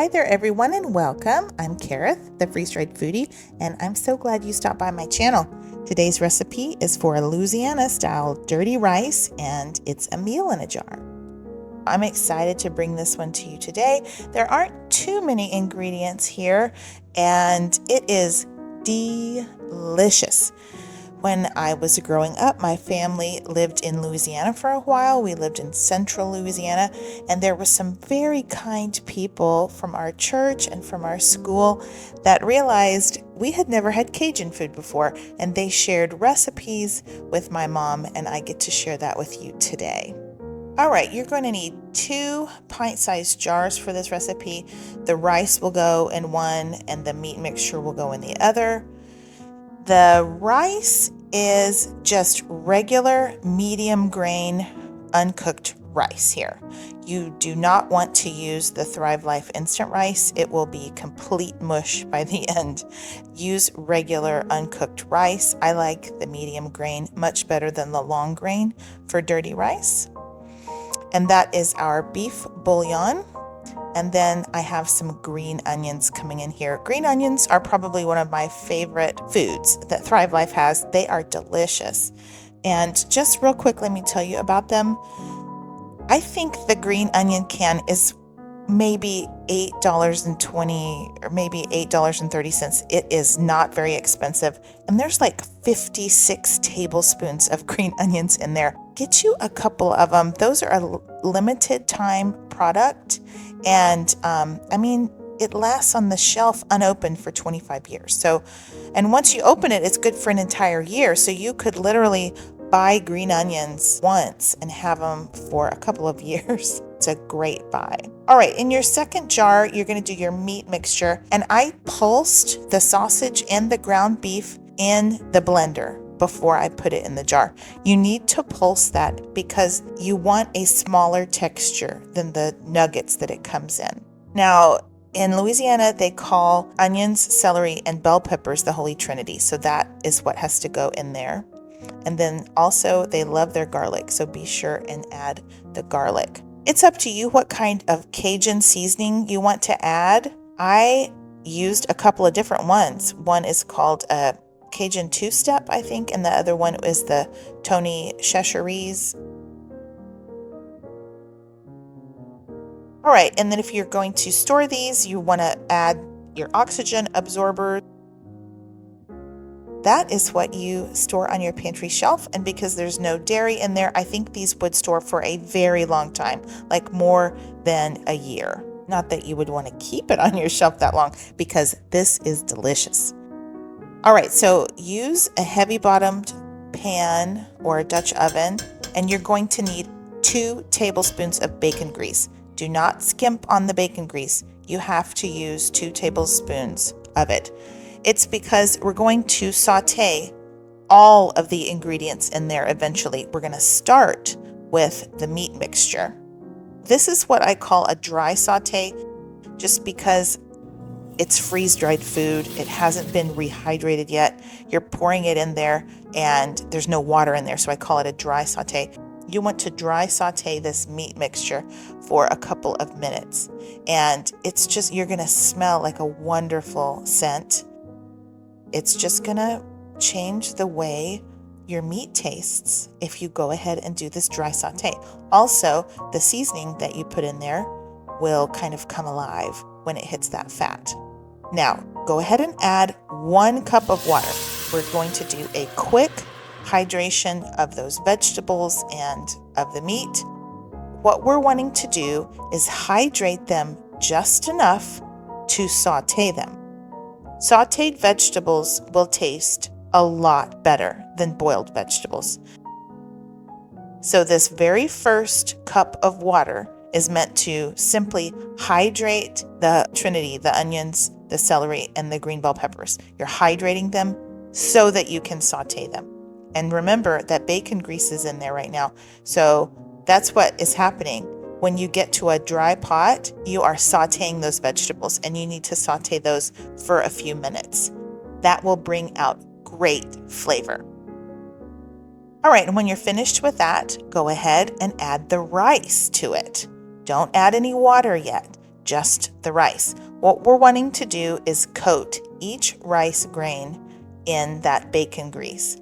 Hi there everyone and welcome. I'm Kareth, the freeze-dried foodie, and I'm so glad you stopped by my channel. Today's recipe is for a Louisiana-style dirty rice, and it's a meal in a jar. I'm excited to bring this one to you today. There aren't too many ingredients here, and it is delicious. When I was growing up, my family lived in Louisiana for a while. We lived in central Louisiana, and there were some very kind people from our church and from our school that realized we had never had Cajun food before, and they shared recipes with my mom, and I get to share that with you today. All right, you're going to need 2 pint-sized jars for this recipe. The rice will go in one, and the meat mixture will go in the other. The rice is just regular medium grain uncooked rice here. You do not want to use the Thrive Life instant rice. It will be complete mush by the end. Use regular uncooked rice. I like the medium grain much better than the long grain for dirty rice. And that is our beef bouillon. And then I have some green onions coming in here. Green onions are probably one of my favorite foods that Thrive Life has. They are delicious. And just real quick, let me tell you about them. I think the green onion can is maybe $8.20 or maybe $8.30. It is not very expensive. And there's like 56 tablespoons of green onions in there. Get you a couple of them. Those are a limited time product. And it lasts on the shelf unopened for 25 years. And once you open it, it's good for an entire year. So you could literally buy green onions once and have them for a couple of years. It's a great buy. All right, in your second jar, you're going to do your meat mixture. And I pulsed the sausage and the ground beef in the blender before I put it in the jar. You need to pulse that because you want a smaller texture than the nuggets that it comes in. Now, in Louisiana, they call onions, celery, and bell peppers the Holy Trinity. So that is what has to go in there. And then also they love their garlic. So be sure and add the garlic. It's up to you what kind of Cajun seasoning you want to add. I used a couple of different ones. One is called a Cajun two-step, I think, and the other one is the Tony Chachere's. All right, and then if you're going to store these, you want to add your oxygen absorber. That is what you store on your pantry shelf, and because there's no dairy in there, I think these would store for a very long time, like more than a year. Not that you would want to keep it on your shelf that long, because this is delicious. All right, so use a heavy-bottomed pan or a Dutch oven, and you're going to need 2 tablespoons of bacon grease. Do not skimp on the bacon grease. You have to use 2 tablespoons of it. It's because we're going to saute all of the ingredients in there eventually. We're going to start with the meat mixture. This is what I call a dry saute, just because it's freeze-dried food. It hasn't been rehydrated yet. You're pouring it in there and there's no water in there, so I call it a dry saute. You want to dry saute this meat mixture for a couple of minutes. And it's just, you're gonna smell like a wonderful scent. It's just gonna change the way your meat tastes if you go ahead and do this dry saute. Also, the seasoning that you put in there will kind of come alive when it hits that fat. Now, go ahead and add 1 cup of water. We're going to do a quick hydration of those vegetables and of the meat. What we're wanting to do is hydrate them just enough to saute them. Sauteed vegetables will taste a lot better than boiled vegetables. So this very first cup of water is meant to simply hydrate the trinity, the onions, the celery, and the green bell peppers. You're hydrating them so that you can saute them. And remember that bacon grease is in there right now. So that's what is happening. When you get to a dry pot, you are sauteing those vegetables, and you need to saute those for a few minutes. That will bring out great flavor. All right, and when you're finished with that, go ahead and add the rice to it. Don't add any water yet. just the rice. What we're wanting to do is coat each rice grain in that bacon grease.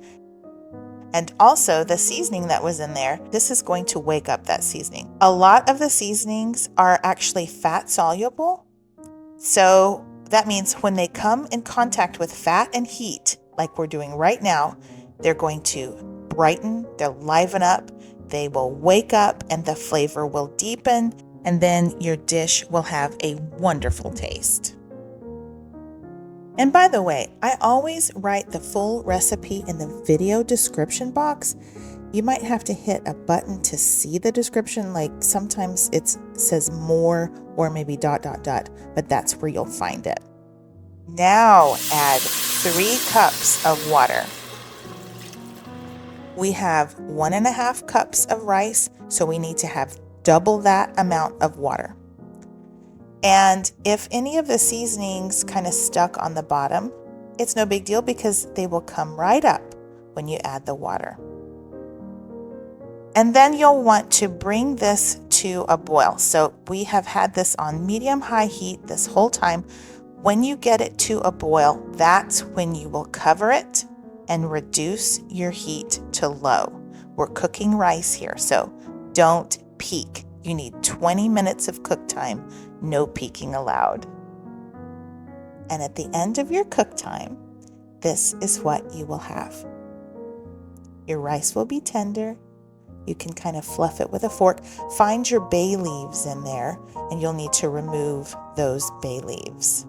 And also the seasoning that was in there, this is going to wake up that seasoning. A lot of the seasonings are actually fat soluble. So that means when they come in contact with fat and heat, like we're doing right now, they're going to brighten, they'll liven up, they will wake up, and the flavor will deepen, and then your dish will have a wonderful taste. And by the way, I always write the full recipe in the video description box. You might have to hit a button to see the description, like sometimes it says more or maybe ... but that's where you'll find it. Now add 3 cups of water. We have 1.5 cups of rice, so we need to have double that amount of water. And if any of the seasonings kind of stuck on the bottom, it's no big deal because they will come right up when you add the water. And then you'll want to bring this to a boil. So we have had this on medium-high heat this whole time. When you get it to a boil, that's when you will cover it and reduce your heat to low. We're cooking rice here, so don't peek. You need 20 minutes of cook time, no peeking allowed. And at the end of your cook time, this is what you will have. Your rice will be tender. You can kind of fluff it with a fork. Find your bay leaves in there, and you'll need to remove those bay leaves.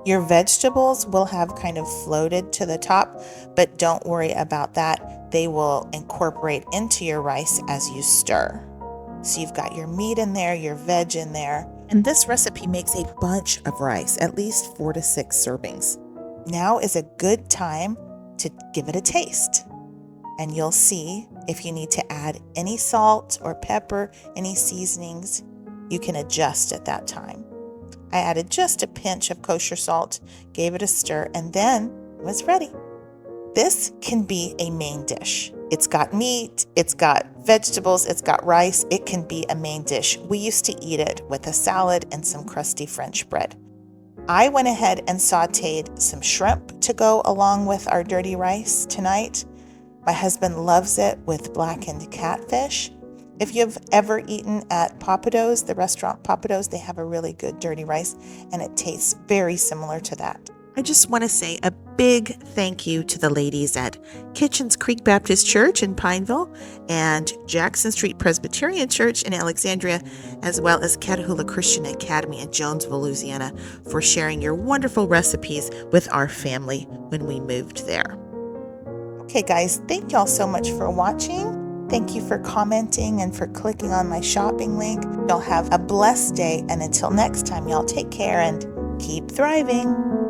Your vegetables will have kind of floated to the top, but don't worry about that. They will incorporate into your rice as you stir. So you've got your meat in there, your veg in there. And this recipe makes a bunch of rice, at least 4 to 6 servings. Now is a good time to give it a taste. And you'll see if you need to add any salt or pepper, any seasonings, you can adjust at that time. I added just a pinch of kosher salt, gave it a stir, and then it was ready. This can be a main dish. It's got meat, it's got vegetables, it's got rice. It can be a main dish. We used to eat it with a salad and some crusty French bread. I went ahead and sauteed some shrimp to go along with our dirty rice tonight. My husband loves it with blackened catfish. If you've ever eaten at Papado's, the restaurant Papado's, they have a really good dirty rice, and it tastes very similar to that. I just want to say a big thank you to the ladies at Kitchens Creek Baptist Church in Pineville and Jackson Street Presbyterian Church in Alexandria, as well as Catahoula Christian Academy in Jonesville, Louisiana, for sharing your wonderful recipes with our family when we moved there. Okay, guys, thank y'all so much for watching. Thank you for commenting and for clicking on my shopping link. Y'all have a blessed day, and until next time, y'all take care and keep thriving.